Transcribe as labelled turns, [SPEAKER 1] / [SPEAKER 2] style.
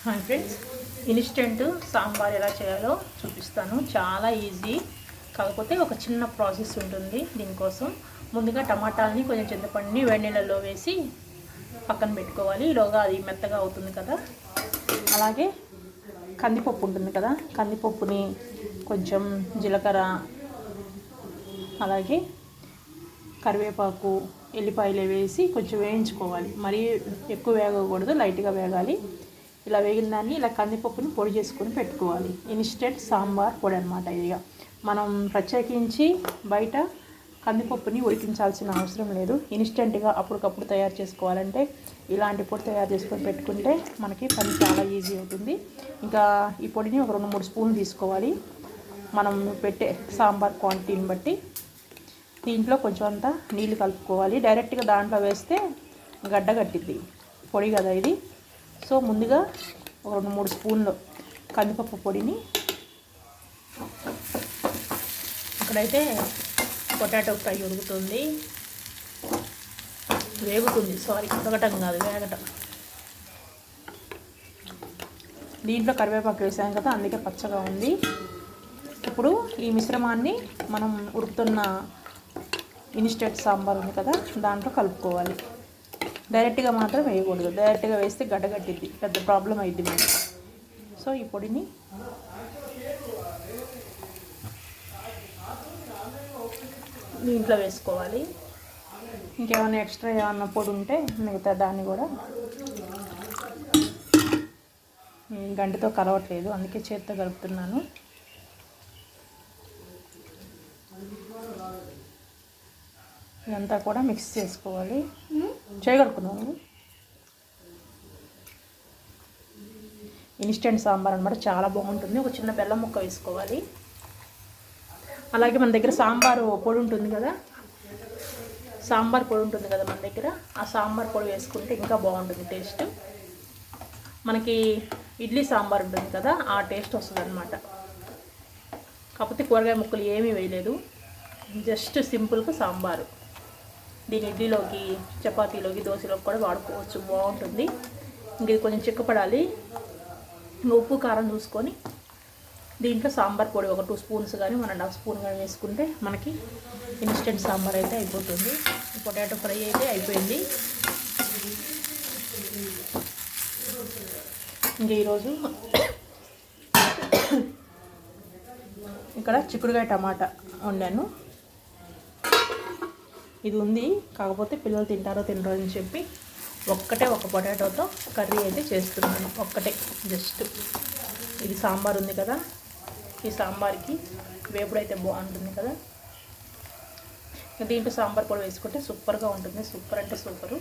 [SPEAKER 1] Hi friends, instant sambar ఎలా చేయాలో చూపిస్తాను. చాలా ఈజీ, కాకపోతే ఒక చిన్న ప్రాసెస్ ఉంటుంది. దీనికోసం ముందుగా టమాటాలని కొంచెం చింతపండుని వేడి నీళ్ళలో వేసి పక్కన పెట్టుకోవాలి. ఈలోగా అది మెత్తగా అవుతుంది కదా. అలాగే కందిపప్పు ఉంటుంది కదా, కందిపప్పుని కొంచెం జీలకర్ర, అలాగే కరివేపాకు, ఎల్లిపాయలు వేసి కొంచెం వేయించుకోవాలి. మరీ ఎక్కువ వేగకూడదు, లైట్గా వేగాలి. ఇలా వేగిన దాన్ని ఇలా కందిపప్పుని పొడి చేసుకొని పెట్టుకోవాలి. ఇన్స్టెంట్ సాంబార్ పొడి అనమాట. ఇదిగా మనం ప్రత్యేకించి బయట కందిపప్పుని ఉడికించాల్సిన అవసరం లేదు. ఇన్స్టెంట్గా అప్పటికప్పుడు తయారు చేసుకోవాలంటే ఇలాంటి పొడి తయారు చేసుకొని పెట్టుకుంటే మనకి పని చాలా ఈజీ అవుతుంది. ఇంకా ఈ పొడిని ఒక 2-3 స్పూన్లు తీసుకోవాలి. మనం పెట్టే సాంబార్ క్వాంటిటీని బట్టి. దీంట్లో కొంచెం అంతా నీళ్ళు కలుపుకోవాలి. డైరెక్ట్గా దాంట్లో వేస్తే గడ్డ కట్టిద్ది, పొడి కదా ఇది. సో ముందుగా ఒక 2-3 స్పూన్లు కందిపప్పు పొడిని, ఇక్కడైతే పొటాటో ఫ్రై ఉడుకుతుంది, ఉడకటం కాదు, వేగటం. దీంట్లో కరివేపాకు వేసాం కదా, అందుకే పచ్చగా ఉంది. ఇప్పుడు ఈ మిశ్రమాన్ని మనం ఉడుకుతున్న ఇన్స్టెంట్ సాంబార్ ఉంది కదా, దాంట్లో కలుపుకోవాలి. డైరెక్ట్గా మాత్రం వేయకూడదు. డైరెక్ట్గా వేస్తే గడ్డగట్టిద్ది, పెద్ద ప్రాబ్లం అయింది మనకి. సో ఈ పొడిని దీంట్లో వేసుకోవాలి. ఇంకేమైనా ఎక్స్ట్రా ఏమన్నా పొడి ఉంటే మిగతా దాన్ని కూడా, గంటతో కలవట్లేదు అందుకే చేత్తో కలుపుతున్నాను. ఇదంతా కూడా మిక్స్ చేసుకోవాలి. చేయగలుగుతున్నాను. ఇన్స్టెంట్ సాంబార్ అనమాట, చాలా బాగుంటుంది. ఒక చిన్న బెల్లం ముక్క వేసుకోవాలి. అలాగే మన దగ్గర సాంబార్ పొడి ఉంటుంది కదా, మన దగ్గర ఆ సాంబార్ పొడి వేసుకుంటే ఇంకా బాగుంటుంది టేస్ట్. మనకి ఇడ్లీ సాంబార్ ఉంటుంది కదా, ఆ టేస్ట్ వస్తుంది అనమాట. కాకపోతే కూరగాయ ముక్కలు ఏమీ వేయలేదు, జస్ట్ సింపుల్గా సాంబారు. దీని ఇడ్లీలోకి, చపాతీలోకి, దోశలోకి కూడా వాడుకోవచ్చు, బాగుంటుంది. ఇంక ఇది కొంచెం చిక్కపడాలి. ఉప్పు కారం చూసుకొని దీంట్లో సాంబార్ పొడి ఒక 2 స్పూన్స్ కానీ 1.5 స్పూన్ కానీ వేసుకుంటే మనకి ఇన్స్టెంట్ సాంబార్ అయితే అయిపోతుంది. పొటాటో ఫ్రై అయితే అయిపోయింది. ఇంక ఈరోజు ఇక్కడ చిక్కుడుకాయ టమాటా వండాను. ఇది ఉంది, కాకపోతే పిల్లలు తింటారో తినరో అని చెప్పి ఒక పొటాటోతో కర్రీ అయితే చేస్తున్నాను. ఒక్కటే జస్ట్. ఇది సాంబార్ ఉంది కదా, ఈ సాంబార్కి వేపుడైతే బాగుంటుంది కదా. దీంట్లో సాంబార్ పొడి వేసుకుంటే సూపర్గా ఉంటుంది. సూపర్ అంటే సూపరు.